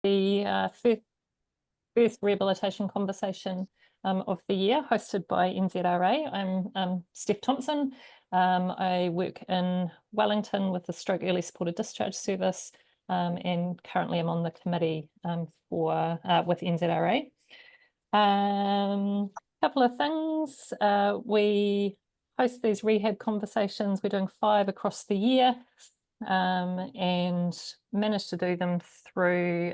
the first rehabilitation conversation of the year, hosted by NZRA. I'm Steph Thompson. I work in Wellington with the Stroke Early Supported Discharge Service, and currently I'm on the committee with NZRA. Couple of things. We host these rehab conversations. We're doing 5 across the year, and managed to do them through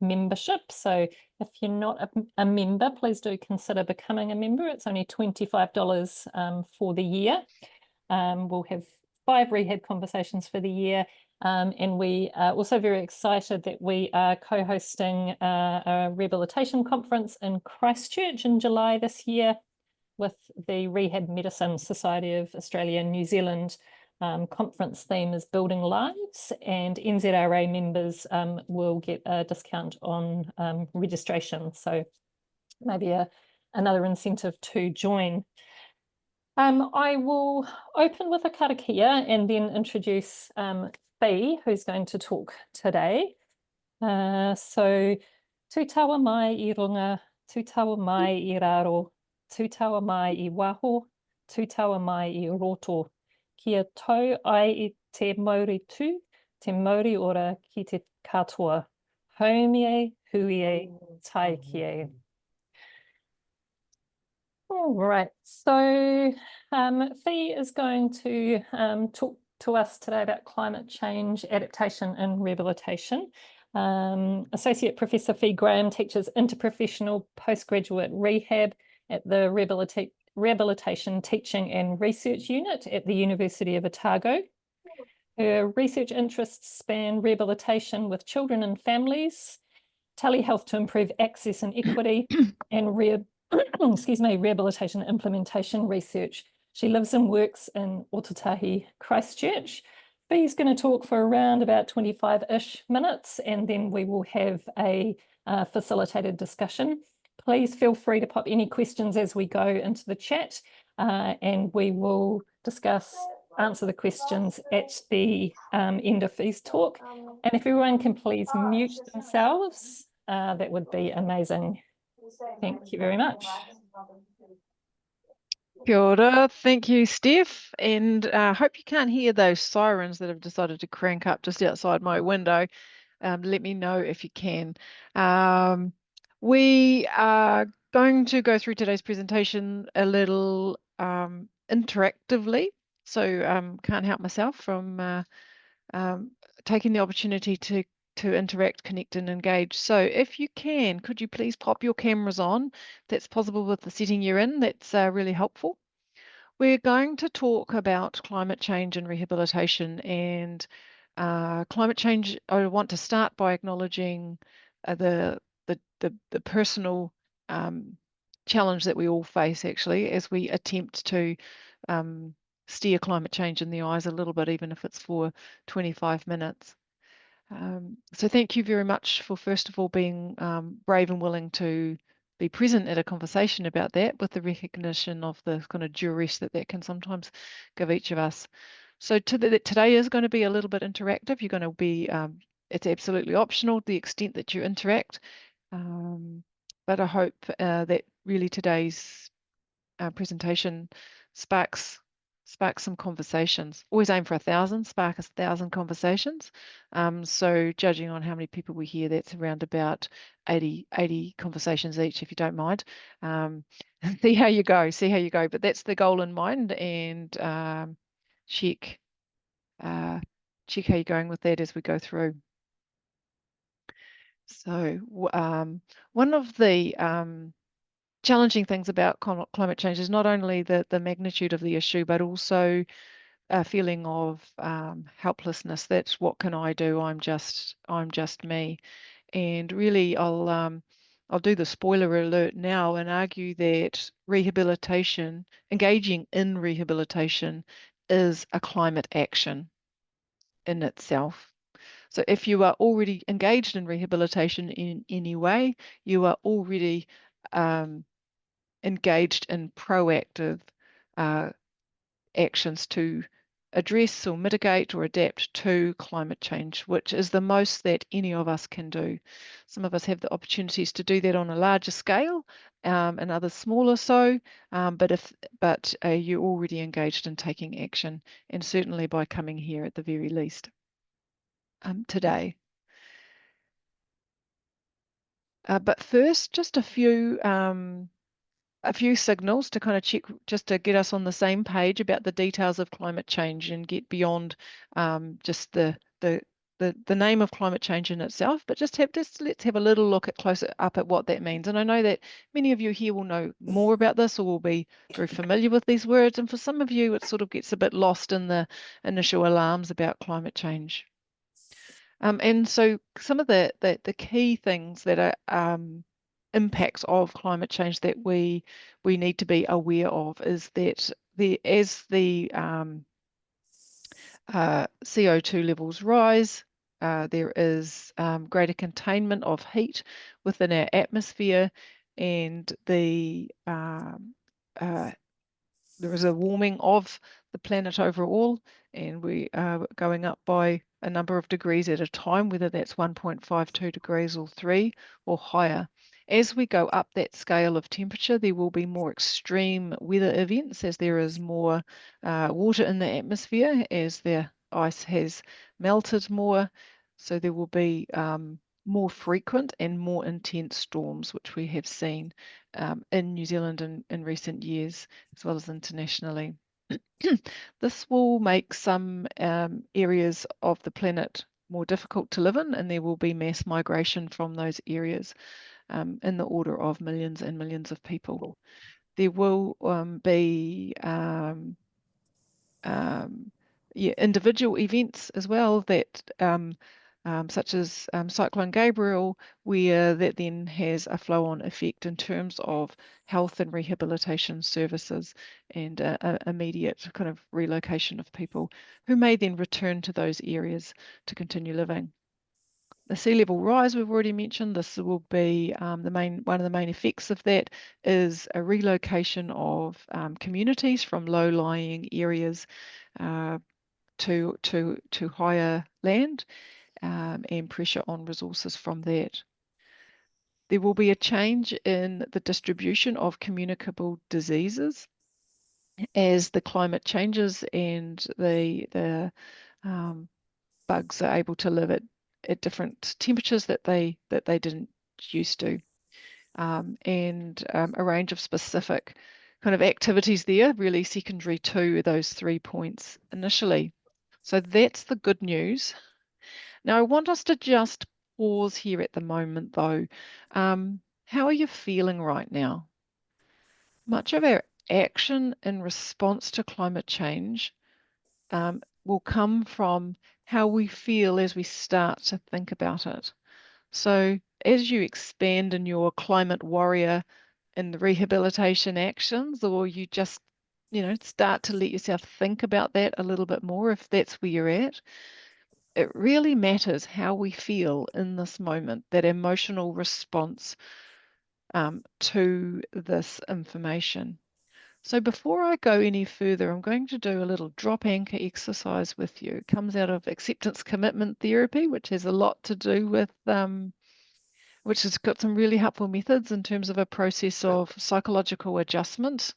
membership. So if you're not a member, please do consider becoming a member. It's only $25 for the year. We'll have 5 rehab conversations for the year. And we are also very excited that we are co-hosting a rehabilitation conference in Christchurch in July this year with the Rehab Medicine Society of Australia and New Zealand. Conference theme is Building Lives, and NZRA members will get a discount on registration. So maybe another incentive to join. I will open with a karakia and then introduce Fi, who's going to talk today. So, tū taua mai I runga, tū taua mai I raro, tū taua mai I waho, tū taua mai I roto. Kia tau ai I te mauri tū, te mauri ora ki te katoa. Haumie, huie, tai kie. All right, so Fi is going to talk to us today about climate change, adaptation and rehabilitation. Associate Professor Fi Graham teaches interprofessional postgraduate rehab at the Rehabilitation Teaching and Research Unit at the University of Otago. Her research interests span rehabilitation with children and families, telehealth to improve access and equity, and rehabilitation implementation research. She lives and works in Otautahi, Christchurch. Fi's going to talk for around about 25-ish minutes, and then we will have a facilitated discussion. Please feel free to pop any questions as we go into the chat, and we will answer the questions at the end of Fi's talk. And if everyone can please mute themselves, that would be amazing. Thank you very much. Kia ora. Thank you, Steph. And hope you can't hear those sirens that have decided to crank up just outside my window. Let me know if you can. We are going to go through today's presentation a little interactively. So can't help myself from taking the opportunity to interact, connect and engage. So if you can, could you please pop your cameras on? That's possible with the setting you're in. That's really helpful. We're going to talk about climate change and rehabilitation. And climate change, I want to start by acknowledging the personal challenge that we all face actually as we attempt to steer climate change in the eyes a little bit, even if it's for 25 minutes. So thank you very much for, first of all, being brave and willing to be present at a conversation about that, with the recognition of the kind of duress that can sometimes give each of us. So today is going to be a little bit interactive. You're going to be, it's absolutely optional the extent that you interact, but I hope that really today's presentation sparks some conversations. Always aim for 1,000, spark 1,000 conversations. So judging on how many people we hear, that's around about 80 conversations each, if you don't mind. See how you go. But that's the goal in mind, and check how you're going with that as we go through. So one of the challenging things about climate change is not only the magnitude of the issue, but also a feeling of helplessness. That's what can I do? I'm just me. And really, I'll do the spoiler alert now and argue that engaging in rehabilitation, is a climate action in itself. So if you are already engaged in rehabilitation in any way, you are already engaged in proactive actions to address or mitigate or adapt to climate change, which is the most that any of us can do. Some of us have the opportunities to do that on a larger scale, and others smaller so, but you're already engaged in taking action, and certainly by coming here at the very least today. But first, just a few signals to kind of check, just to get us on the same page about the details of climate change and get beyond just the name of climate change in itself, but let's have a little look at closer up at what that means. And I know that many of you here will know more about this or will be very familiar with these words, and for some of you it sort of gets a bit lost in the initial alarms about climate change. And so some of the key things that are impacts of climate change that we need to be aware of is that as the CO2 levels rise, there is greater containment of heat within our atmosphere, and there is a warming of the planet overall, and we are going up by a number of degrees at a time, whether that's 1.52 degrees or 3 or higher. As we go up that scale of temperature, there will be more extreme weather events as there is more water in the atmosphere, as the ice has melted more. So there will be more frequent and more intense storms, which we have seen in New Zealand in recent years, as well as internationally. This will make some areas of the planet more difficult to live in, and there will be mass migration from those areas in the order of millions and millions of people. There will be individual events as well that such as Cyclone Gabriel, where that then has a flow-on effect in terms of health and rehabilitation services and immediate kind of relocation of people who may then return to those areas to continue living. The sea level rise we've already mentioned. This will be one of the main effects of that is a relocation of communities from low-lying areas to higher land. And pressure on resources from that. There will be a change in the distribution of communicable diseases as the climate changes and the bugs are able to live at different temperatures that they didn't used to, and a range of specific kind of activities there, really secondary to those 3 points initially. So that's the good news. Now, I want us to just pause here at the moment, though. How are you feeling right now? Much of our action in response to climate change will come from how we feel as we start to think about it. So as you expand in your climate warrior in the rehabilitation actions, or you just, start to let yourself think about that a little bit more, if that's where you're at, it really matters how we feel in this moment, that emotional response to this information. So before I go any further, I'm going to do a little drop anchor exercise with you. It comes out of acceptance commitment therapy, which has a lot to do with, which has got some really helpful methods in terms of a process of psychological adjustment,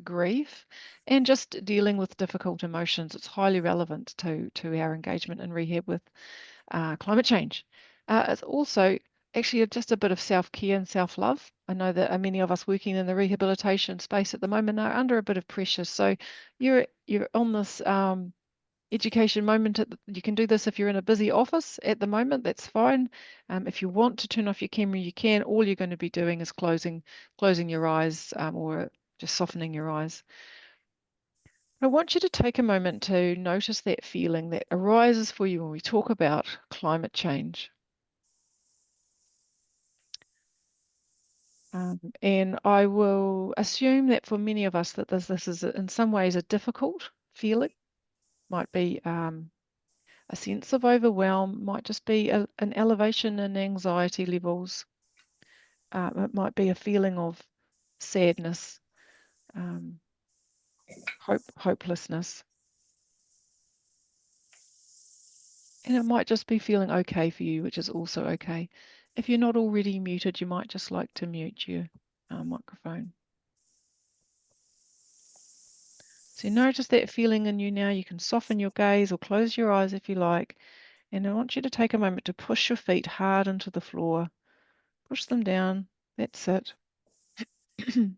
grief, and just dealing with difficult emotions. It's highly relevant to our engagement in rehab with climate change. It's also actually just a bit of self-care and self-love. I know that many of us working in the rehabilitation space at the moment are under a bit of pressure. So you're on this education moment. You can do this if you're in a busy office at the moment, that's fine. If you want to turn off your camera, you can. All you're going to be doing is closing your eyes or just softening your eyes. I want you to take a moment to notice that feeling that arises for you when we talk about climate change. And I will assume that for many of us that this is in some ways a difficult feeling. Might be a sense of overwhelm, might just be an elevation in anxiety levels. It might be a feeling of sadness, hopelessness. And it might just be feeling okay for you, which is also okay. If you're not already muted, you might just like to mute your microphone. So notice that feeling in you now. You can soften your gaze or close your eyes if you like. And I want you to take a moment to push your feet hard into the floor. Push them down. That's it. And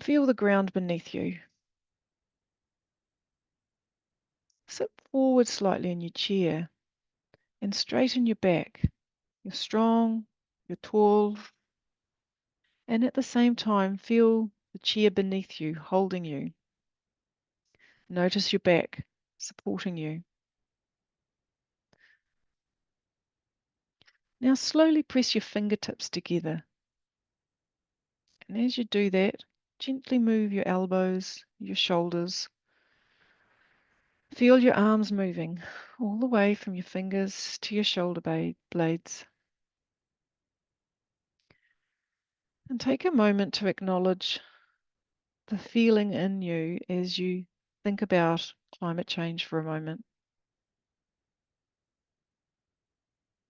feel the ground beneath you. Sit forward slightly in your chair and straighten your back. You're strong, you're tall, and at the same time, feel the chair beneath you, holding you. Notice your back supporting you. Now slowly press your fingertips together. And as you do that, gently move your elbows, your shoulders. Feel your arms moving all the way from your fingers to your shoulder blades. And take a moment to acknowledge the feeling in you as you think about climate change for a moment.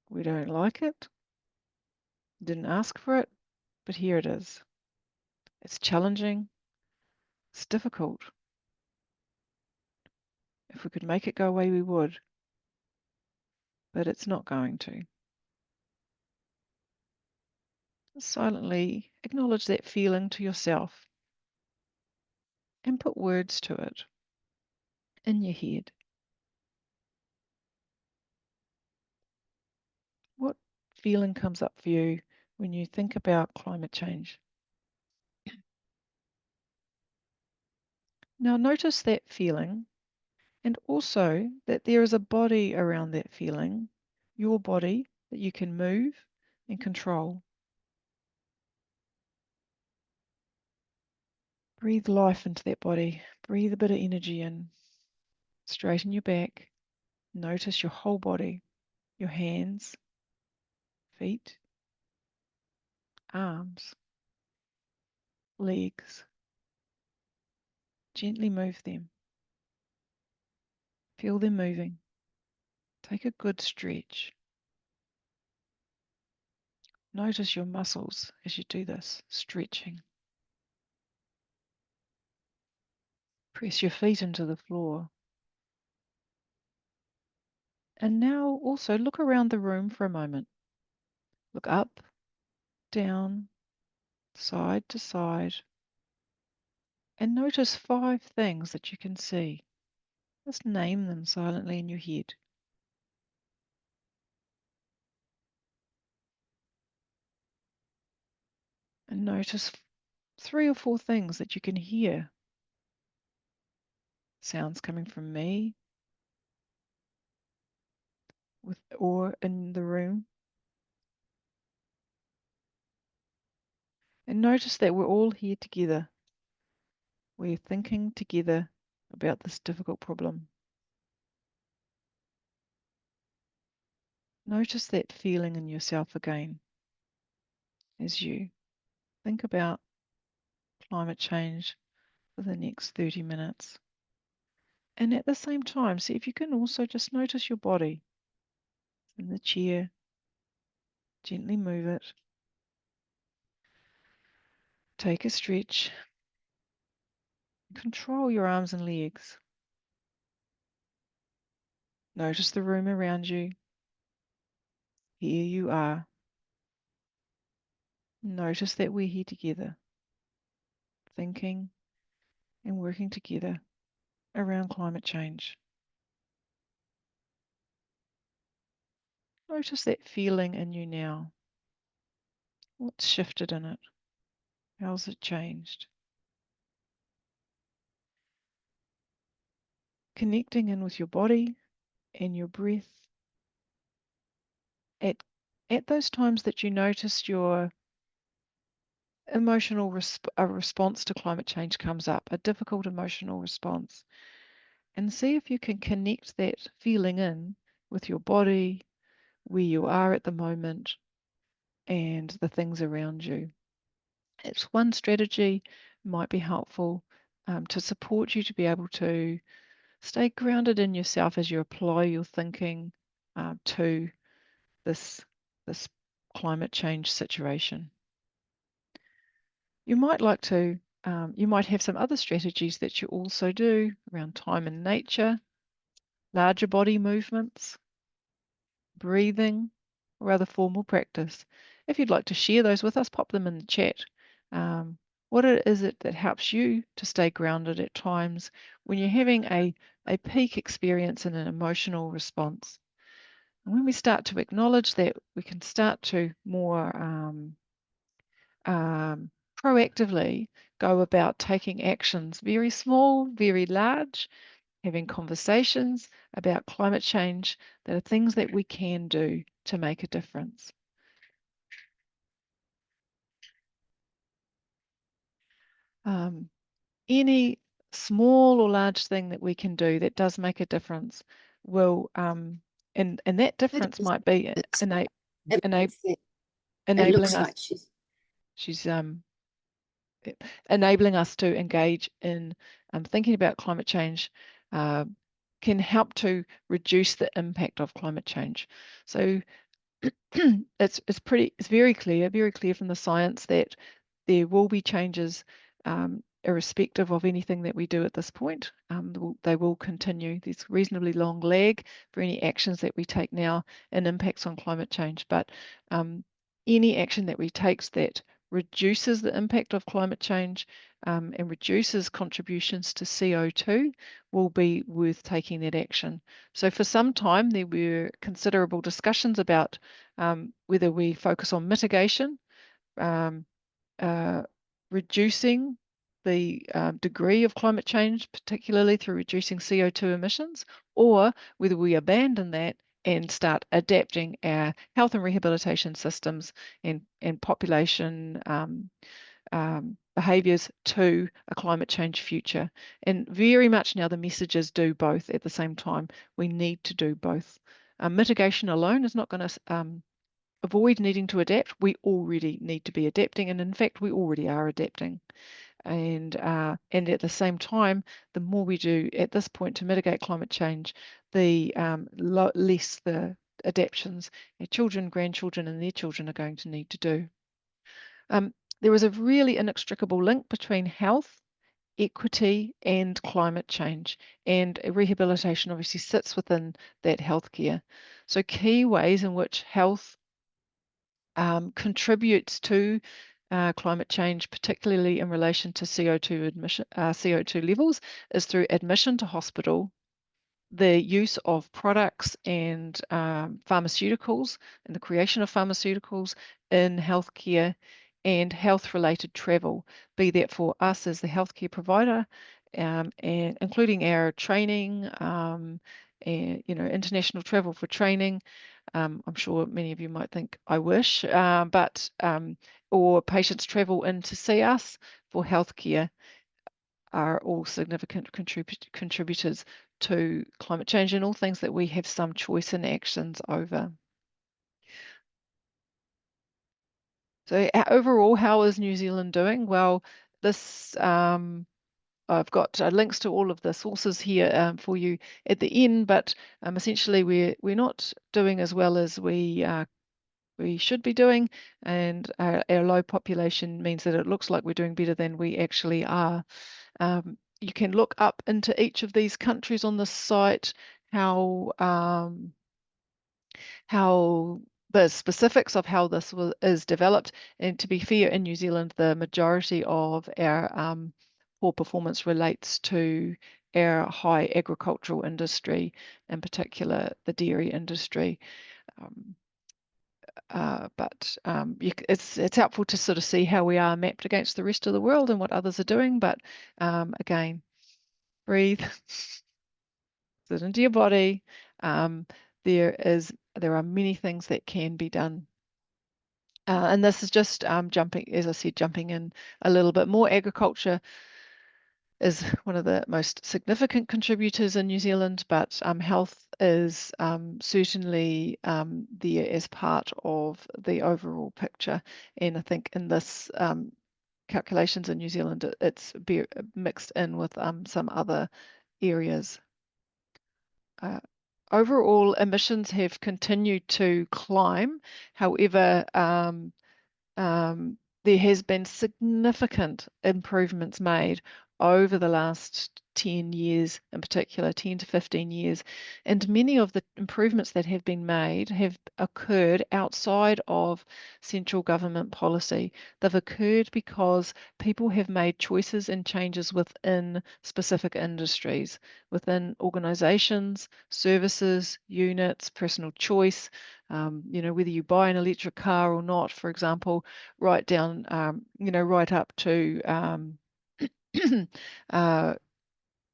We don't like it, didn't ask for it, but here it is. It's challenging, it's difficult. If we could make it go away, we would, but it's not going to. Silently acknowledge that feeling to yourself and put words to it in your head. What feeling comes up for you when you think about climate change? Now notice that feeling, and also that there is a body around that feeling, your body, that you can move and control. Breathe life into that body. Breathe a bit of energy in. Straighten your back. Notice your whole body, your hands, feet, arms, legs. Gently move them. Feel them moving. Take a good stretch. Notice your muscles as you do this, stretching. Press your feet into the floor. And now also look around the room for a moment. Look up, down, side to side, and notice 5 things that you can see. Just name them silently in your head. And notice 3 or 4 things that you can hear. Sounds coming from me or in the room. And notice that we're all here together. We're thinking together about this difficult problem. Notice that feeling in yourself again as you think about climate change for the next 30 minutes. And at the same time, see if you can also just notice your body in the chair. Gently move it. Take a stretch. Control your arms and legs. Notice the room around you. Here you are. Notice that we're here together, thinking and working together around climate change. Notice that feeling in you now. What's shifted in it? How's it changed? Connecting in with your body and your breath. At those times that you notice your emotional response to climate change comes up, a difficult emotional response, and see if you can connect that feeling in with your body, where you are at the moment, and the things around you. It's one strategy, might be helpful to support you to be able to stay grounded in yourself as you apply your thinking to this climate change situation. You might like to, you might have some other strategies that you also do around time and nature, larger body movements, breathing, or other formal practice. If you'd like to share those with us, pop them in the chat. What is it that helps you to stay grounded at times when you're having a peak experience in an emotional response? And when we start to acknowledge that, we can start to more proactively go about taking actions, very small, very large, having conversations about climate change that are things that we can do to make a difference. Any small or large thing that we can do that does make a difference will, and that difference might be It enabling looks us. like She's enabling us to engage in thinking about climate change can help to reduce the impact of climate change. So it's very clear from the science that there will be changes irrespective of anything that we do at this point. They will continue. There's reasonably long lag for any actions that we take now and impacts on climate change. But any action that we take that reduces the impact of climate change and reduces contributions to CO2 will be worth taking that action. So for some time there were considerable discussions about whether we focus on mitigation, reducing the degree of climate change, particularly through reducing CO2 emissions, or whether we abandon that and start adapting our health and rehabilitation systems and population behaviours to a climate change future. And very much now the messages do both at the same time. We need to do both. Mitigation alone is not going to avoid needing to adapt. We already need to be adapting, and in fact we already are adapting. And at the same time, the more we do at this point to mitigate climate change, the less the adaptations our children, grandchildren and their children are going to need to do. There is a really inextricable link between health, equity and climate change, and rehabilitation obviously sits within that healthcare. So key ways in which health contributes to climate change, particularly in relation to CO2 levels, is through admission to hospital, the use of products and pharmaceuticals and the creation of pharmaceuticals in healthcare, and health-related travel, be that for us as the healthcare provider, and including our training, and international travel for training. I'm sure many of you might think I wish, or patients travel in to see us for healthcare are all significant contributors to climate change, and all things that we have some choice in actions over. So overall, how is New Zealand doing? Well, this I've got links to all of the sources here for you at the end, but essentially we're not doing as well as we should be doing, and our low population means that it looks like we're doing better than we actually are. You can look up into each of these countries on the site, how the specifics of how this is developed. And to be fair, in New Zealand, the majority of our poor performance relates to our high agricultural industry, in particular the dairy industry. But it's helpful to sort of see how we are mapped against the rest of the world and what others are doing. But again, breathe, sit into your body. There are many things that can be done. And this is just jumping, as I said, jumping in a little bit more. Agriculture is one of the most significant contributors in New Zealand, but health is certainly there as part of the overall picture. And I think in this calculations in New Zealand, it's mixed in with some other areas. overall emissions have continued to climb. However, there has been significant improvements made over the last 10 years, in particular 10 to 15 years, and many of the improvements that have been made have occurred outside of central government policy. They've occurred because people have made choices and changes within specific industries, within organisations, services, units, personal choice. Whether you buy an electric car or not, for example, right down, right up to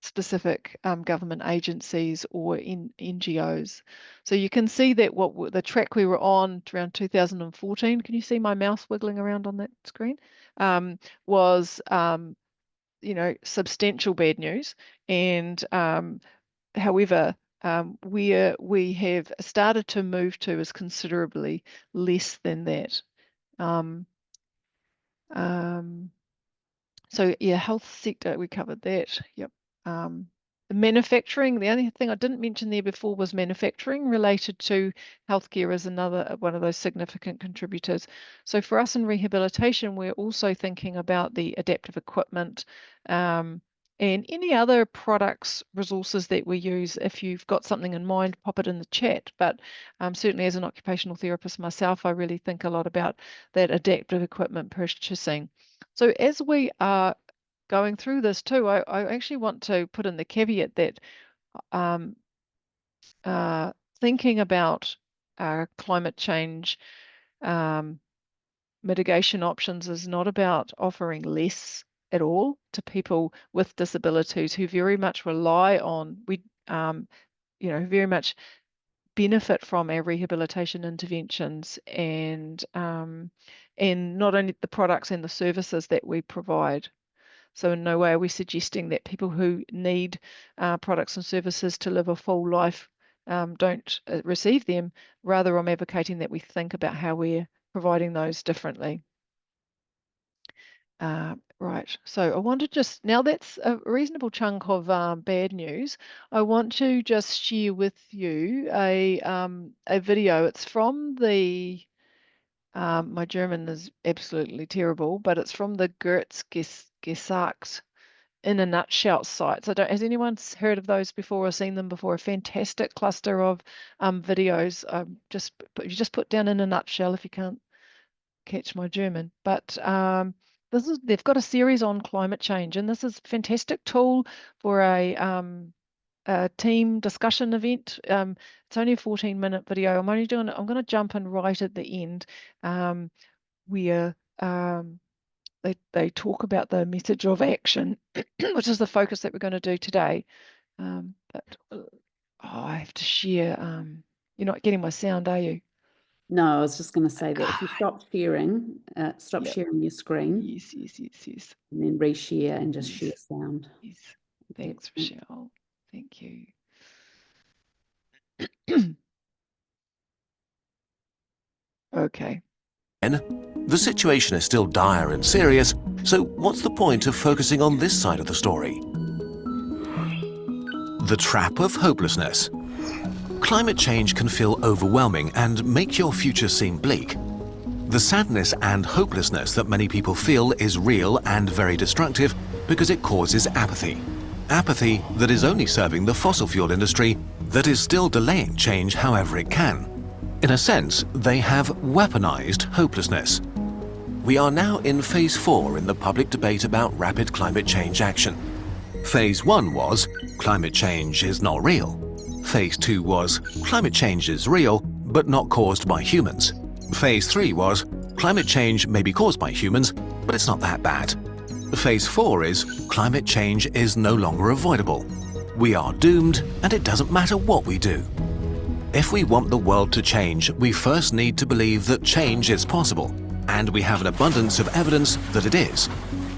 specific government agencies or in NGOs. So you can see that the track we were on around 2014, can you see my mouse wiggling around on that screen, was substantial bad news. And however, where we have started to move to is considerably less than that. So yeah, health sector, we covered that. Yep. Manufacturing, the only thing I didn't mention there before was manufacturing related to healthcare is another one of those significant contributors. So for us in rehabilitation, we're also thinking about the adaptive equipment and any other products, resources that we use. If you've got something in mind, pop it in the chat. But certainly as an occupational therapist myself, I really think a lot about that adaptive equipment purchasing. So as we are going through this too, I actually want to put in the caveat that thinking about climate change mitigation options is not about offering less at all to people with disabilities who very much rely on, very much benefit from our rehabilitation interventions and not only the products and the services that we provide. So in no way are we suggesting that people who need products and services to live a full life don't receive them. Rather, I'm advocating that we think about how we're providing those differently. Right, so I want to just, now that's a reasonable chunk of bad news, I want to just share with you a video. It's from the, my German is absolutely terrible, but it's from the Gesagt in a nutshell site. So has anyone heard of those before or seen them before? A fantastic cluster of videos. You just put down in a nutshell if you can't catch my German. But they've got a series on climate change, and this is a fantastic tool for a team discussion event. It's only a 14-minute video. I'm going to jump in right at the end where they talk about the message of action, which is the focus that we're going to do today. I have to share. You're not getting my sound, are you? No, I was just going to say that if you stop sharing, sharing your screen. Yes. And then reshare and just share sound. Yes. Thanks, Rochelle. Thank you. Okay. The situation is still dire and serious, so what's the point of focusing on this side of the story? The trap of hopelessness. Climate change can feel overwhelming and make your future seem bleak. The sadness and hopelessness that many people feel is real and very destructive because it causes apathy. Apathy that is only serving the fossil fuel industry that is still delaying change however it can. In a sense, they have weaponized hopelessness. We are now in Phase 4 in the public debate about rapid climate change action. Phase 1 was, climate change is not real. Phase 2 was, climate change is real, but not caused by humans. Phase 3 was, climate change may be caused by humans, but it's not that bad. Phase 4 is, climate change is no longer avoidable. We are doomed, and it doesn't matter what we do. If we want the world to change, we first need to believe that change is possible, and we have an abundance of evidence that it is.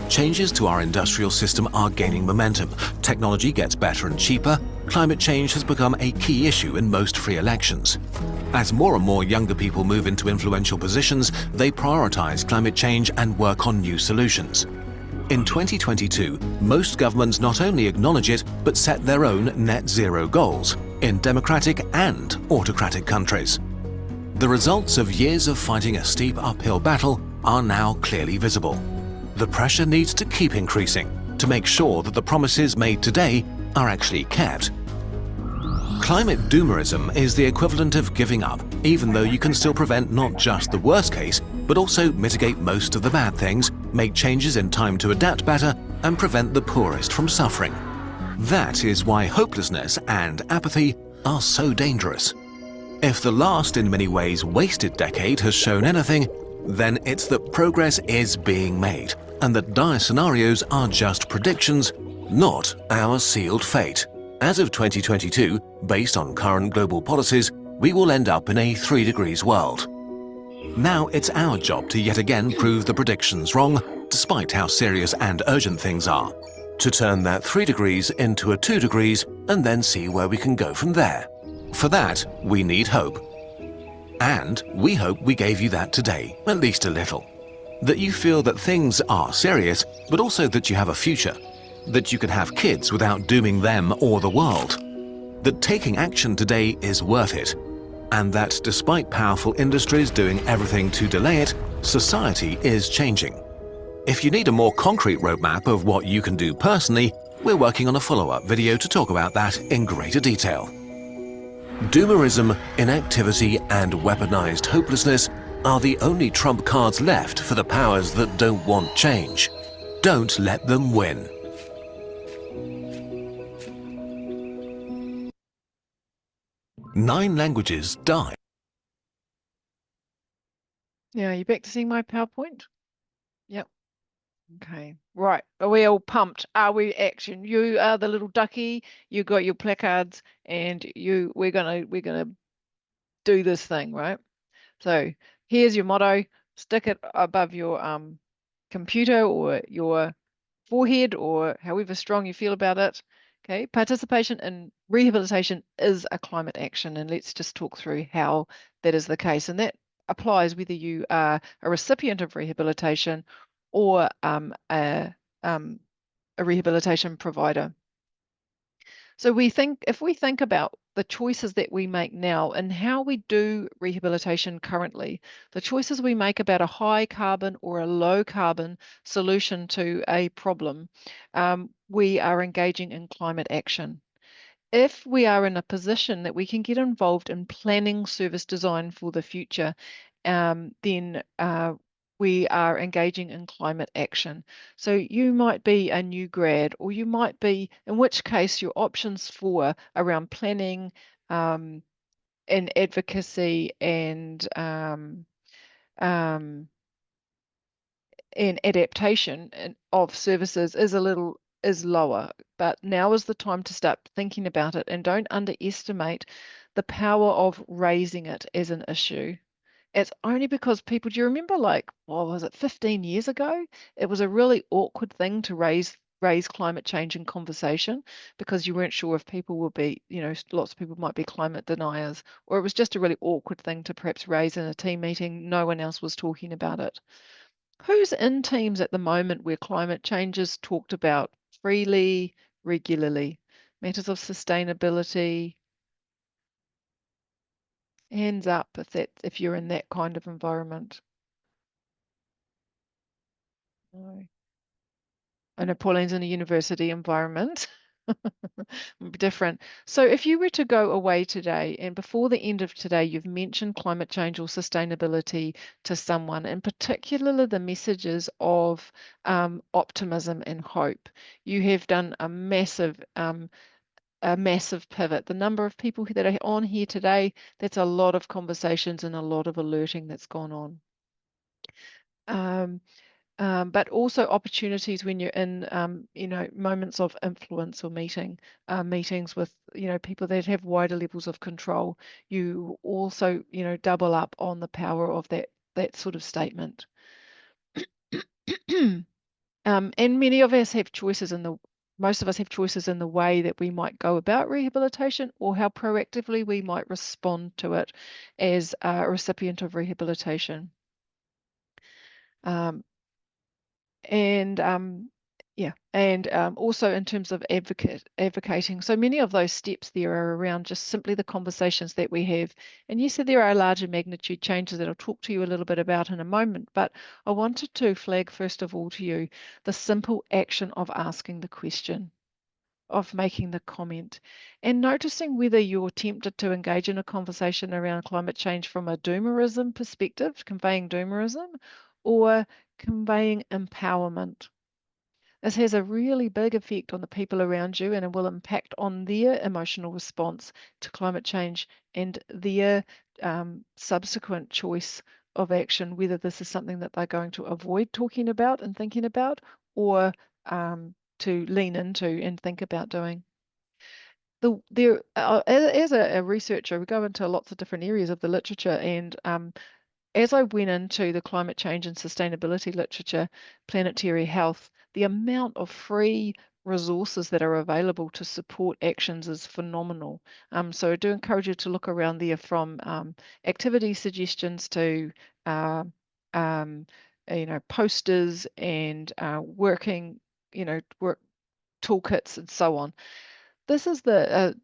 Changes to our industrial system are gaining momentum. Technology gets better and cheaper. Climate change has become a key issue in most free elections. As more and more younger people move into influential positions, they prioritize climate change and work on new solutions. In 2022, most governments not only acknowledge it, but set their own net zero goals. in democratic and autocratic countries. The results of years of fighting a steep uphill battle are now clearly visible. The pressure needs to keep increasing to make sure that the promises made today are actually kept. Climate doomerism is the equivalent of giving up, even though you can still prevent not just the worst case, but also mitigate most of the bad things, make changes in time to adapt better, and prevent the poorest from suffering. That is why hopelessness and apathy are so dangerous. If the last, in many ways wasted decade has shown anything, then it's that progress is being made, and that dire scenarios are just predictions, not our sealed fate. As of 2022, based on current global policies, we will end up in a 3 degrees world. Now it's our job to yet again prove the predictions wrong, despite how serious and urgent things are. To turn that 3 degrees into a 2 degrees and then see where we can go from there. For that, we need hope. And we hope we gave you that today, at least a little. That you feel that things are serious, but also that you have a future. That you can have kids without dooming them or the world. That taking action today is worth it. And that despite powerful industries doing everything to delay it, society is changing. If you need a more concrete roadmap of what you can do personally, we're working on a follow-up video to talk about that in greater detail. Doomerism, inactivity, and weaponized hopelessness are the only trump cards left for the powers that don't want change. Don't let them win. Nine languages die. Now, are you back to seeing my PowerPoint? Yep. Okay. Right. Are we all pumped? Are we action? You are the little ducky. You got your placards, and we're gonna do this thing, right? So here's your motto. Stick it above your computer or your forehead, or however strong you feel about it. Okay, participation in rehabilitation is a climate action, and let's just talk through how that is the case. And that applies whether you are a recipient of rehabilitation or a rehabilitation provider. So if we think about the choices that we make now and how we do rehabilitation currently, the choices we make about a high carbon or a low carbon solution to a problem, we are engaging in climate action. If we are in a position that we can get involved in planning service design for the future, then we are engaging in climate action. So you might be a new grad, or you might be, in which case your options for around planning and advocacy and adaptation of services is lower. But now is the time to start thinking about it, and don't underestimate the power of raising it as an issue. It's only because people, do you remember, like, what was it, 15 years ago? It was a really awkward thing to raise climate change in conversation, because you weren't sure if people would be, lots of people might be climate deniers, or it was just a really awkward thing to perhaps raise in a team meeting. No one else was talking about it. Who's in teams at the moment where climate change is talked about freely, regularly? Matters of sustainability. Hands up if you're in that kind of environment. No. I know Pauline's in a university environment. Different. So if you were to go away today, and before the end of today, you've mentioned climate change or sustainability to someone, and particularly the messages of optimism and hope, you have done a massive pivot. The number of people that are on here today, that's a lot of conversations and a lot of alerting that's gone on. But also opportunities when you're in, moments of influence or meetings with, people that have wider levels of control. You also, double up on the power of that sort of statement. And many of us have choices most of us have choices in the way that we might go about rehabilitation, or how proactively we might respond to it as a recipient of rehabilitation. And Yeah, and also in terms of advocating, so many of those steps there are around just simply the conversations that we have. And yes, there are larger magnitude changes that I'll talk to you a little bit about in a moment, but I wanted to flag first of all to you the simple action of asking the question, of making the comment, and noticing whether you're tempted to engage in a conversation around climate change from a doomerism perspective, conveying doomerism, or conveying empowerment. This has a really big effect on the people around you, and it will impact on their emotional response to climate change and their subsequent choice of action, whether this is something that they're going to avoid talking about and thinking about, or to lean into and think about doing. As a researcher, we go into lots of different areas of the literature, and as I went into the climate change and sustainability literature, planetary health, the amount of free resources that are available to support actions is phenomenal. So I do encourage you to look around there, from activity suggestions to posters and working, work toolkits and so on. This is the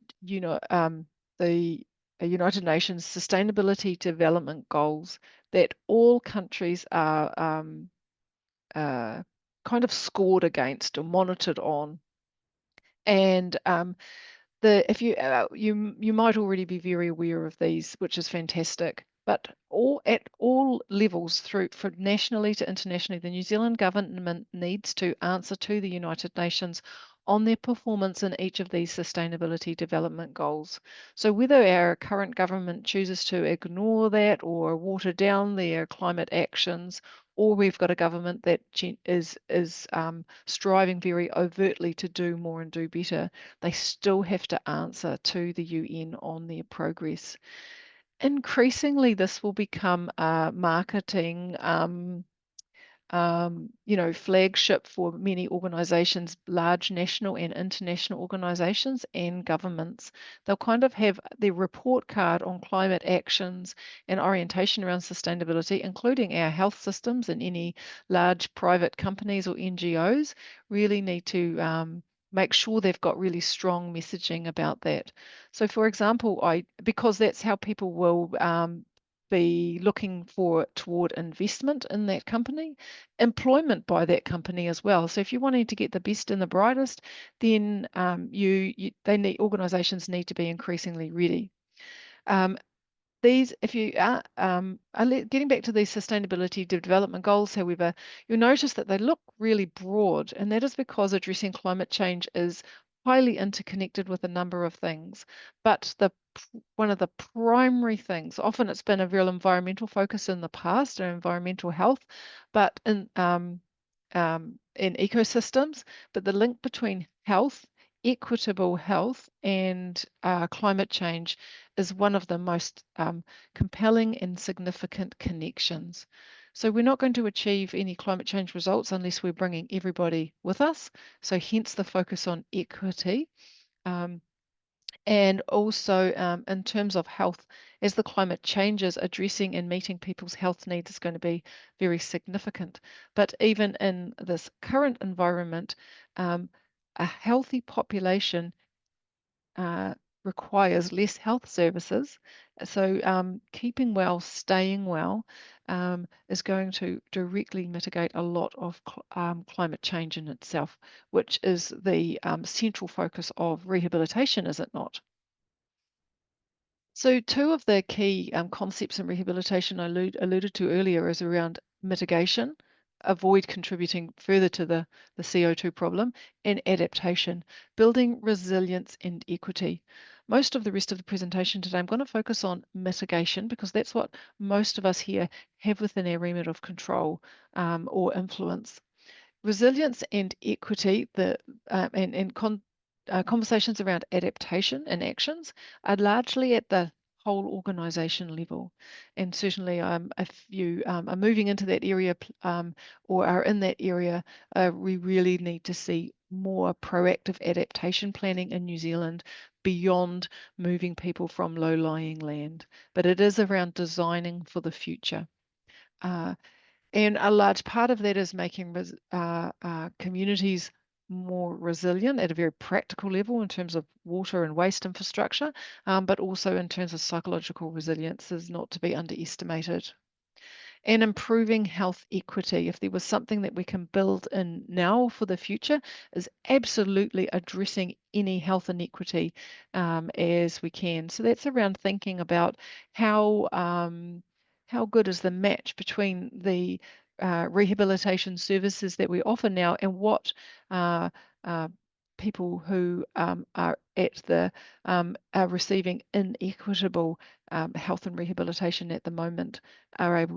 United Nations Sustainability Development Goals that all countries are kind of scored against or monitored on. And if you might already be very aware of these, which is fantastic. But at all levels, from nationally to internationally, the New Zealand government needs to answer to the United Nations on their performance in each of these sustainability development goals. So whether our current government chooses to ignore that or water down their climate actions, or we've got a government that is striving very overtly to do more and do better, they still have to answer to the UN on their progress. Increasingly, this will become a marketing flagship for many organizations, large national and international organizations and governments. They'll kind of have their report card on climate actions and orientation around sustainability, including our health systems, and any large private companies or NGOs really need to make sure they've got really strong messaging about that. So for example, because that's how people will be looking toward investment in that company, employment by that company as well. So if you're wanting to get the best and the brightest, then organizations need to be increasingly ready. If you are getting back to these sustainability development goals, however, you'll notice that they look really broad, and that is because addressing climate change is highly interconnected with a number of things. But one of the primary things, often it's been a real environmental focus in the past, or environmental health, but in ecosystems, but the link between health, equitable health, and climate change is one of the most compelling and significant connections. So we're not going to achieve any climate change results unless we're bringing everybody with us. So hence the focus on equity. And also in terms of health, as the climate changes, addressing and meeting people's health needs is going to be very significant. But even in this current environment, a healthy population requires less health services. So keeping well, staying well is going to directly mitigate a lot of climate change in itself, which is the central focus of rehabilitation, is it not? So two of the key concepts in rehabilitation I alluded to earlier is around mitigation, avoid contributing further to the CO2 problem, and adaptation, building resilience and equity. Most of the rest of the presentation today, I'm going to focus on mitigation, because that's what most of us here have within our remit of control or influence. Resilience and equity, conversations around adaptation and actions are largely at the whole organisation level. And certainly if you are moving into that area or are in that area, we really need to see more proactive adaptation planning in New Zealand beyond moving people from low-lying land. But it is around designing for the future. And a large part of that is making communities more resilient at a very practical level in terms of water and waste infrastructure, but also in terms of psychological resilience is not to be underestimated. And improving health equity, if there was something that we can build in now for the future, is absolutely addressing any health inequity as we can. So that's around thinking about how good is the match between the rehabilitation services that we offer now and what people who are at the are receiving inequitable health and rehabilitation at the moment as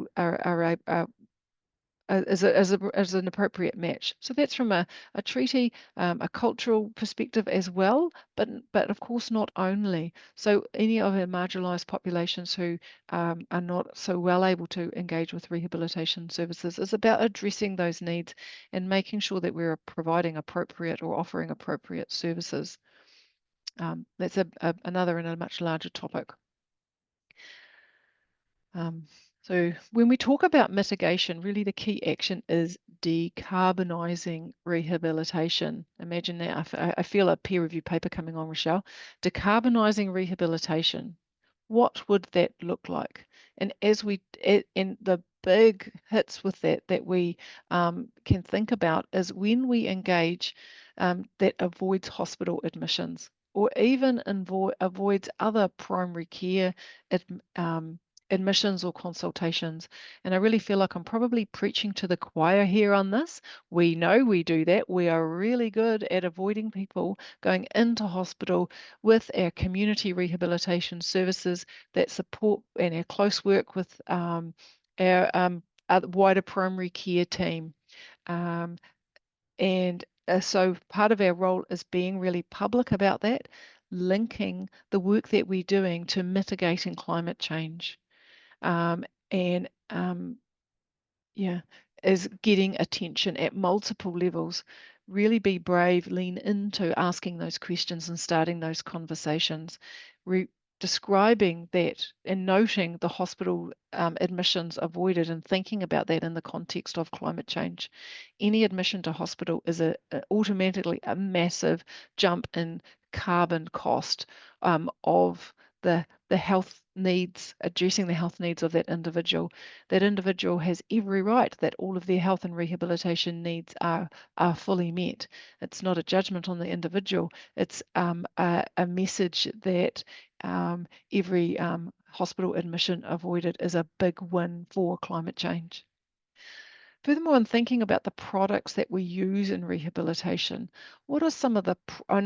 an appropriate match. So that's from a treaty, a cultural perspective as well, but of course not only. So any of our marginalised populations who are not so well able to engage with rehabilitation services is about addressing those needs and making sure that we're providing appropriate or offering appropriate services. That's another and a much larger topic. So when we talk about mitigation, really the key action is decarbonising rehabilitation. Imagine that. I feel a peer review paper coming on, Rochelle. Decarbonising rehabilitation. What would that look like? And and the big hits with that we can think about is when we engage that avoids hospital admissions or even avoids other primary care admissions or consultations. And I really feel like I'm probably preaching to the choir here on this. We know we do that. We are really good at avoiding people going into hospital with our community rehabilitation services that support and our close work with our wider primary care team. So part of our role is being really public about that, linking the work that we're doing to mitigating climate change. Is getting attention at multiple levels. Really be brave, lean into asking those questions and starting those conversations, describing that and noting the hospital admissions avoided and thinking about that in the context of climate change. Any admission to hospital is automatically a massive jump in carbon cost of the health needs, addressing the health needs of that individual. That individual has every right that all of their health and rehabilitation needs are fully met. It's not a judgment on the individual. It's a message that every hospital admission avoided is a big win for climate change. Furthermore, in thinking about the products that we use in rehabilitation, what are some of the,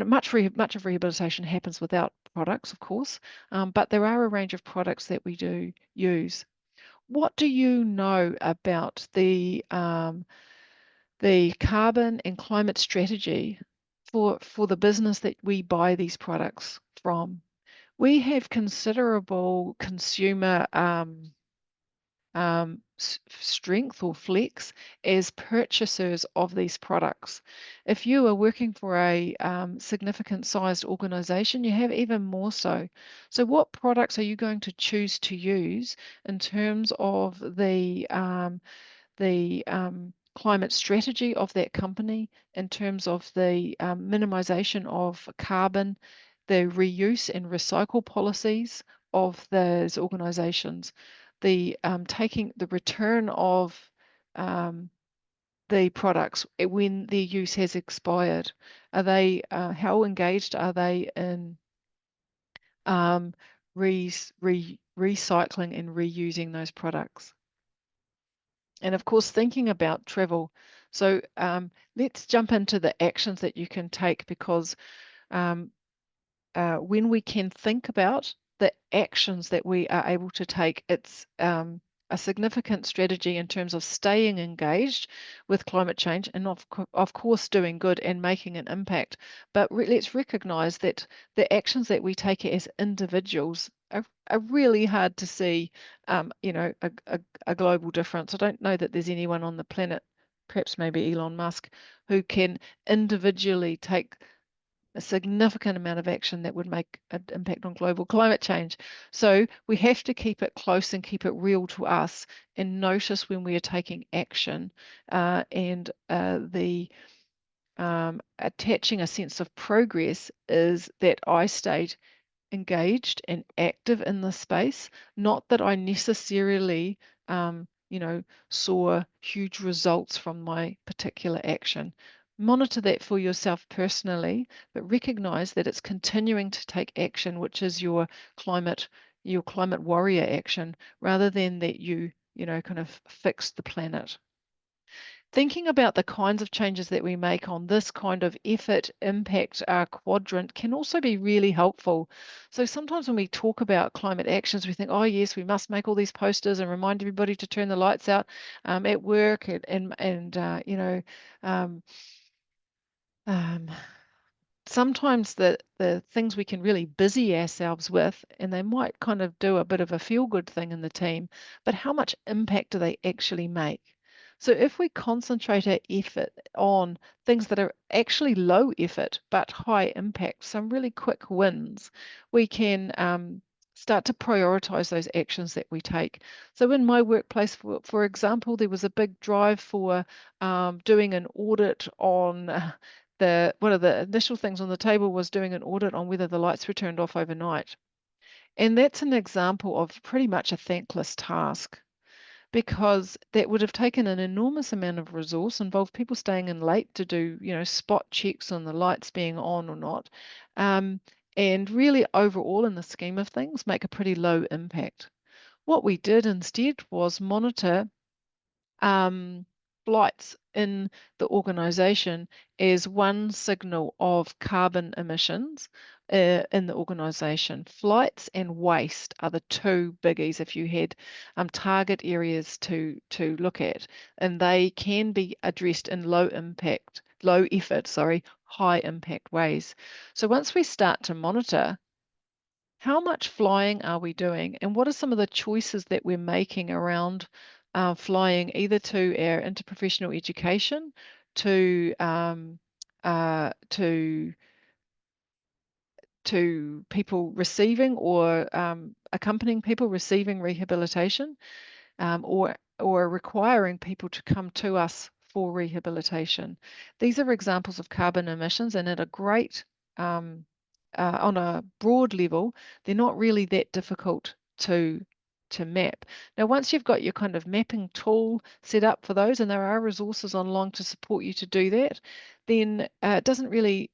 much of rehabilitation happens without products, of course, but there are a range of products that we do use. What do you know about the carbon and climate strategy for the business that we buy these products from? We have considerable consumer strength or flex as purchasers of these products. If you are working for a significant sized organization, you have even more so. So what products are you going to choose to use in terms of the climate strategy of that company, in terms of the minimization of carbon, the reuse and recycle policies of those organizations, the taking the return of the products when their use has expired? Are they how engaged are they in recycling and reusing those products? And of course, thinking about travel. So let's jump into the actions that you can take, because when we can think about the actions that we are able to take, it's a significant strategy in terms of staying engaged with climate change and of course doing good and making an impact. But let's recognize that the actions that we take as individuals are really hard to see, a global difference. I don't know that there's anyone on the planet, perhaps maybe Elon Musk, who can individually take a significant amount of action that would make an impact on global climate change. So we have to keep it close and keep it real to us and notice when we are taking action. attaching a sense of progress is that I stayed engaged and active in the space, not that I necessarily, saw huge results from my particular action. Monitor that for yourself personally, but recognize that it's continuing to take action, which is your climate warrior action, rather than that you kind of fix the planet. Thinking about the kinds of changes that we make on this kind of effort impact quadrant can also be really helpful. So sometimes when we talk about climate actions, we think, oh yes, we must make all these posters and remind everybody to turn the lights out at work sometimes the things we can really busy ourselves with, and they might kind of do a bit of a feel-good thing in the team, but how much impact do they actually make? So if we concentrate our effort on things that are actually low effort but high impact, some really quick wins, we can start to prioritize those actions that we take. So in my workplace, for example, there was a big drive for doing an audit on one of the initial things on the table was doing an audit on whether the lights were turned off overnight. And that's an example of pretty much a thankless task, because that would have taken an enormous amount of resource, involved people staying in late to do, spot checks on the lights being on or not. And really overall in the scheme of things, make a pretty low impact. What we did instead was monitor flights in the organization as one signal of carbon emissions in the organization. Flights and waste are the two biggies if you had target areas to look at, and they can be addressed in low effort, high impact ways. So once we start to monitor how much flying are we doing, and what are some of the choices that we're making around flying, either to our interprofessional education, to people receiving or accompanying people receiving rehabilitation, or requiring people to come to us for rehabilitation. These are examples of carbon emissions, and at a great on a broad level, they're not really that difficult to map. Now, once you've got your kind of mapping tool set up for those, and there are resources online to support you to do that, then it doesn't really,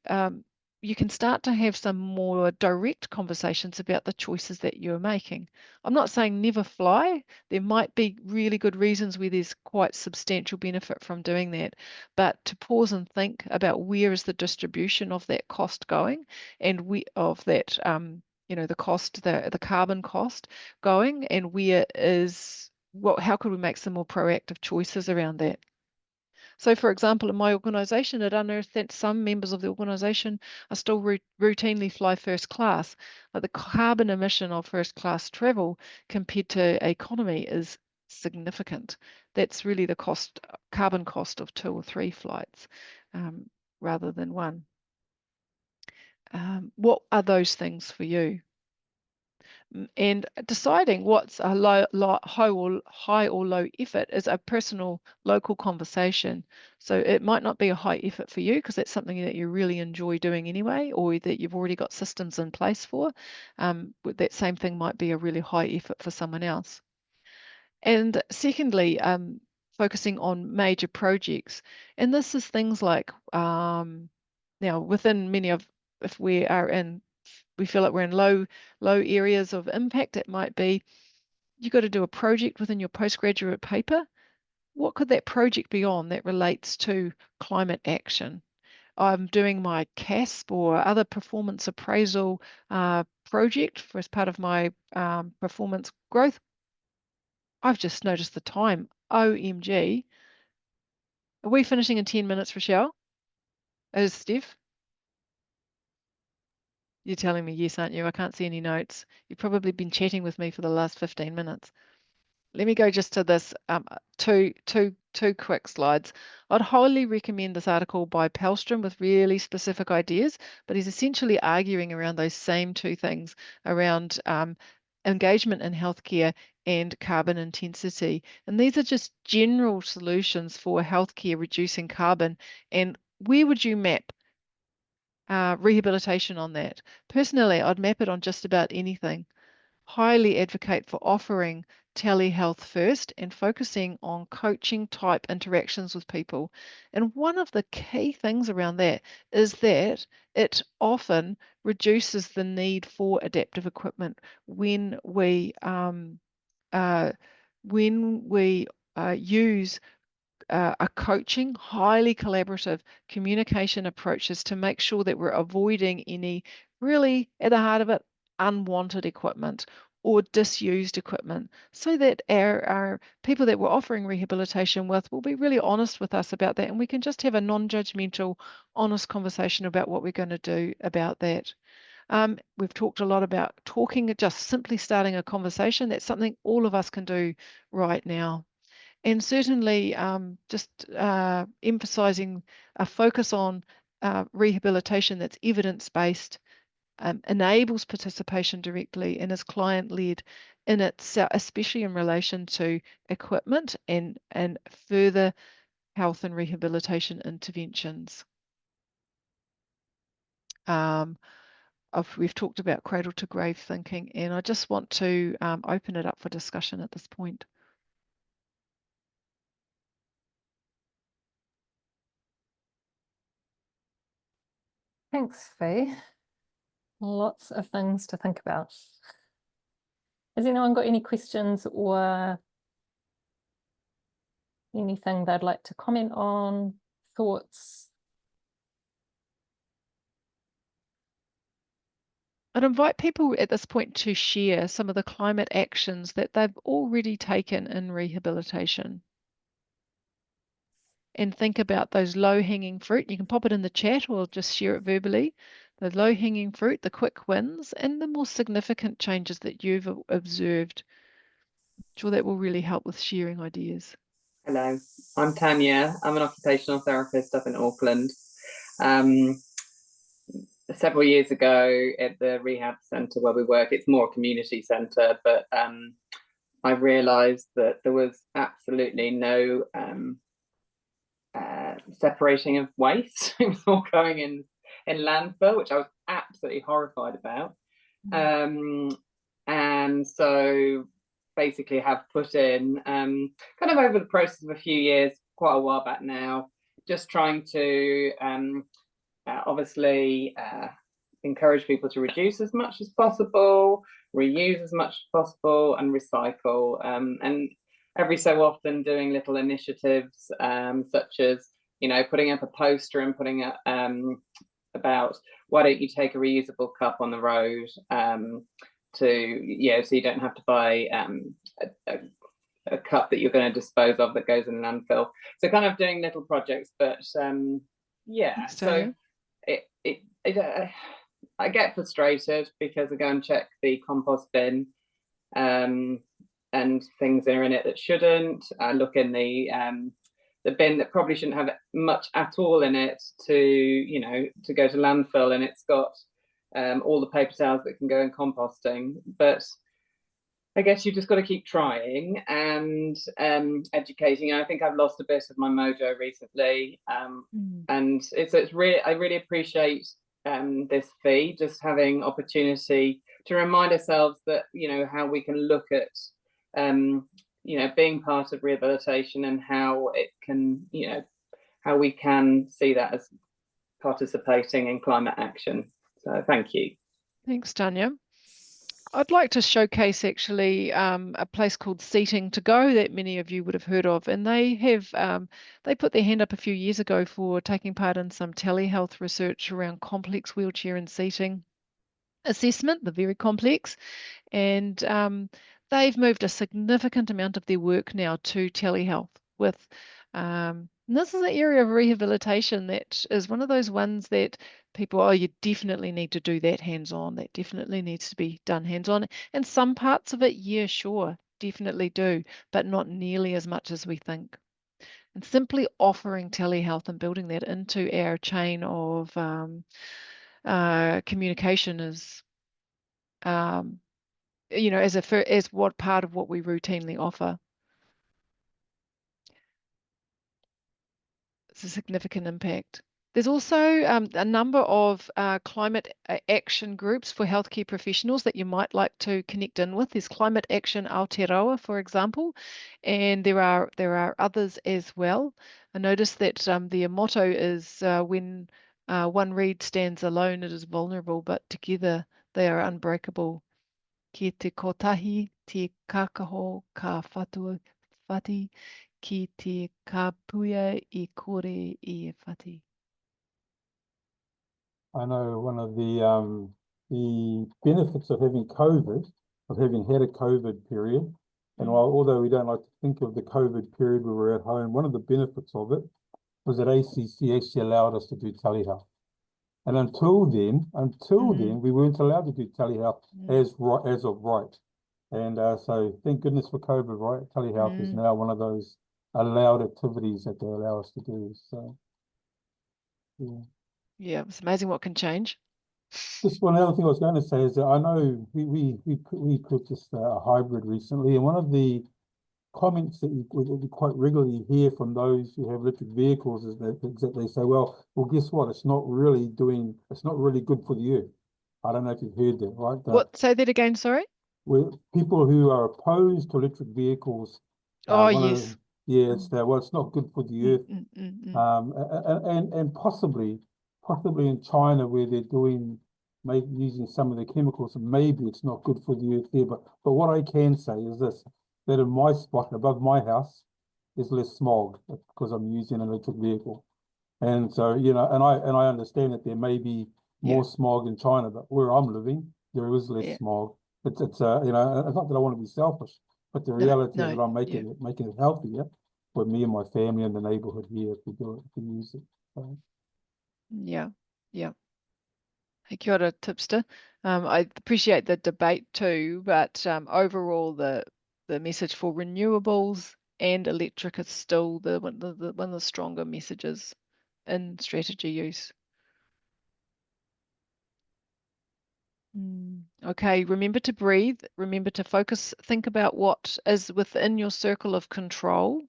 you can start to have some more direct conversations about the choices that you're making. I'm not saying never fly. There might be really good reasons where there's quite substantial benefit from doing that, but to pause and think about where is the distribution of that cost going, and the cost, the carbon cost going, and how could we make some more proactive choices around that? So, for example, in my organisation, it unearthed that some members of the organisation are still routinely fly first class. Like the carbon emission of first class travel compared to economy is significant. That's really the carbon cost of 2 or 3 flights rather than one. What are those things for you? And deciding what's a high or low effort is a personal local conversation. So it might not be a high effort for you because that's something that you really enjoy doing anyway, or that you've already got systems in place for. That same thing might be a really high effort for someone else. And secondly, focusing on major projects. And this is things like, now within many of, if we feel like we're in low areas of impact, it might be you've got to do a project within your postgraduate paper. What could that project be on that relates to climate action? I'm doing my CASP or other performance appraisal project as part of my performance growth. I've just noticed the time. OMG. Are we finishing in 10 minutes, Rochelle? Is Steph? You're telling me yes, aren't you? I can't see any notes. You've probably been chatting with me for the last 15 minutes. Let me go just to this two quick slides. I'd highly recommend this article by Pellstrom with really specific ideas, but he's essentially arguing around those same two things around engagement in healthcare and carbon intensity. And these are just general solutions for healthcare reducing carbon. And where would you map rehabilitation on that? Personally, I'd map it on just about anything. Highly advocate for offering telehealth first and focusing on coaching type interactions with people. And one of the key things around that is that it often reduces the need for adaptive equipment when we use a coaching, highly collaborative communication approaches to make sure that we're avoiding any really, at the heart of it, unwanted equipment or disused equipment, so that our people that we're offering rehabilitation with will be really honest with us about that, and we can just have a non-judgmental, honest conversation about what we're going to do about that. We've talked a lot about talking, just simply starting a conversation. That's something all of us can do right now. And certainly just emphasising a focus on rehabilitation that's evidence-based, enables participation directly and is client-led in itself, especially in relation to equipment and further health and rehabilitation interventions. We've talked about cradle to grave thinking, and I just want to open it up for discussion at this point. Thanks, Fee. Lots of things to think about. Has anyone got any questions or anything they'd like to comment on, thoughts? I'd invite people at this point to share some of the climate actions that they've already taken in rehabilitation. And think about those low-hanging fruit. You can pop it in the chat or just share it verbally. The low-hanging fruit, the quick wins, and the more significant changes that you've observed. I'm sure that will really help with sharing ideas. Hello, I'm Tanya. I'm an occupational therapist up in Auckland. Several years ago at the rehab centre where we work, it's more a community centre, but I realised that there was absolutely no separating of waste. It was all going in landfill, which I was absolutely horrified about. And so basically have put in kind of over the process of a few years, quite a while back now, just trying to obviously encourage people to reduce as much as possible, reuse as much as possible, and recycle. And every so often doing little initiatives such as, you know, putting up a poster and putting up about why don't you take a reusable cup on the road so you don't have to buy a cup that you're going to dispose of that goes in landfill. So kind of doing little projects, but yeah. So I get frustrated because I go and check the compost bin and things are in it that shouldn't. I look in the bin that probably shouldn't have much at all in it to go to landfill, and it's got all the paper towels that can go in composting. But I guess you just got to keep trying and educating. I think I've lost a bit of my mojo recently, and it's really, I really appreciate this fee, just having opportunity to remind ourselves that, you know, how we can look at being part of rehabilitation and how it can, how we can see that as participating in climate action. So thank you. Thanks, Tanya. I'd like to showcase actually a place called Seating to Go that many of you would have heard of, and they have they put their hand up a few years ago for taking part in some telehealth research around complex wheelchair and seating assessment. They're very complex, and they've moved a significant amount of their work now to telehealth with and this is an area of rehabilitation that is one of those ones that people, you definitely need to do that hands-on. That definitely needs to be done hands-on. And some parts of it, yeah, sure, definitely do, but not nearly as much as we think. And simply offering telehealth and building that into our chain of communication is, as what part of what we routinely offer. It's a significant impact. There's also a number of climate action groups for healthcare professionals that you might like to connect in with. There's Climate Action Aotearoa, for example, and there are others as well. I noticed that their motto is when one reed stands alone, it is vulnerable, but together they are unbreakable. Ki te kotahi, te kakaho ka whati, ki te kapuia I kore I e whati. I know one of the benefits of having COVID, of having had a COVID period, and although we don't like to think of the COVID period where we're at home, one of the benefits of it was that ACC actually allowed us to do telehealth. And until then, we weren't allowed to do telehealth as of right. And so thank goodness for COVID, right? Telehealth is now one of those allowed activities that they allow us to do. So, yeah. Yeah, it's amazing what can change. Just one other thing I was going to say is that I know we purchased a hybrid recently, and one of the comments that we quite regularly hear from those who have electric vehicles is that they say, well, guess what? It's not really good for the earth. I don't know if you've heard that, right? What? Say that again, sorry? Where people who are opposed to electric vehicles, Oh, yes. It's that, well, it's not good for the earth. And possibly in China where they're using some of the chemicals, maybe it's not good for the earth there. But what I can say is this, that in my spot above my house is less smog because I'm using an electric vehicle. And so, and I understand that there may be more smog in China, but where I'm living, there is less smog. It's it's not that I want to be selfish, but the reality is that I'm making it healthier for me and my family and the neighborhood here if we do it, if we use it. So. Yeah. Hey, kia ora, tipster. I appreciate the debate too, but overall the message for renewables and electric is still one of the stronger messages in strategy use. Okay, remember to breathe, remember to focus, think about what is within your circle of control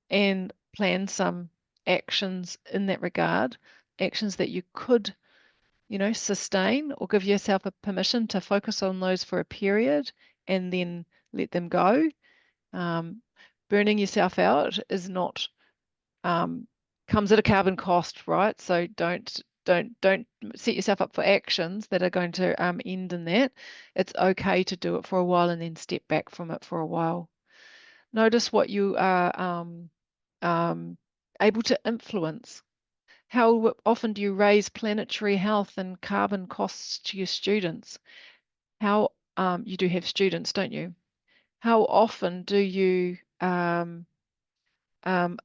and plan some actions in that regard, actions that you could, sustain, or give yourself a permission to focus on those for a period and then let them go. Burning yourself out is not, comes at a carbon cost, right? So don't set yourself up for actions that are going to end in that. It's okay to do it for a while and then step back from it for a while. Notice what you are able to influence. How often do you raise planetary health and carbon costs to your students? How you do have students, don't you? How often do you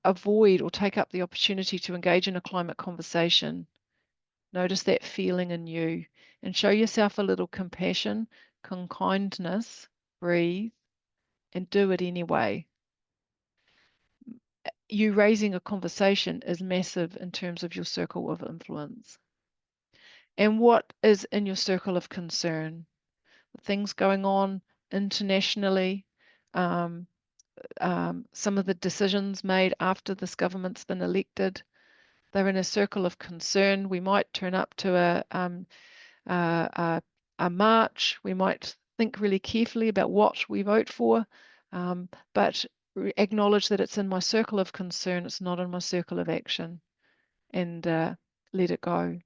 avoid or take up the opportunity to engage in a climate conversation? Notice that feeling in you and show yourself a little compassion, kindness, breathe, and do it anyway. You raising a conversation is massive in terms of your circle of influence. And what is in your circle of concern? Things going on internationally, some of the decisions made after this government's been elected, they're in a circle of concern. We might turn up to a march. We might think really carefully about what we vote for, but acknowledge that it's in my circle of concern. It's not in my circle of action, and let it go.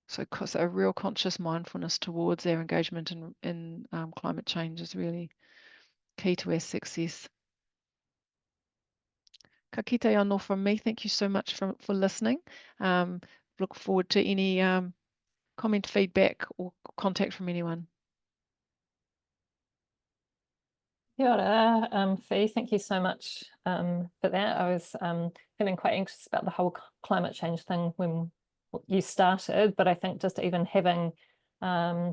So a real conscious mindfulness towards our engagement in climate change is really key to our success. Ka kite anō from me. Thank you so much for listening. Look forward to any comment, feedback, or contact from anyone. Kia ora, Fee, thank you so much for that. I was feeling quite anxious about the whole climate change thing when you started, but I think just even having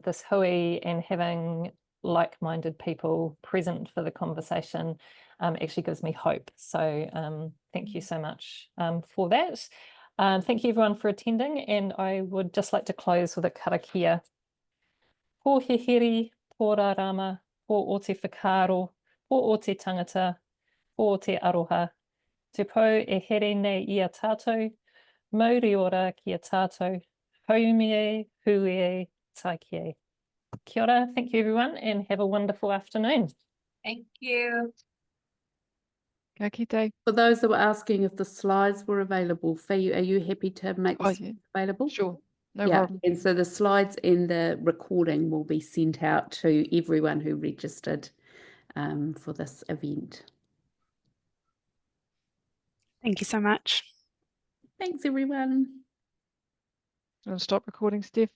this hui and having like-minded people present for the conversation actually gives me hope. So thank you so much for that. Thank you everyone for attending, and I would just like to close with a karakia. Ko he hiri, ko rā rama, ko o te whakaaro, ko o te tangata, ko o te aroha. Te pou e here nei i a tātou, Mauri ora ki a tātou. Haumie, hui, taiki. Kia ora, thank you everyone, and have a wonderful afternoon. Thank you. Ka kite. For those that were asking if the slides were available, Faye, are you happy to make Oh, this yeah. available? Sure, no Yeah, problem. and so the slides and the recording will be sent out to everyone who registered for this event. Thank you so much. Thanks, everyone. You want to stop recording, Steph?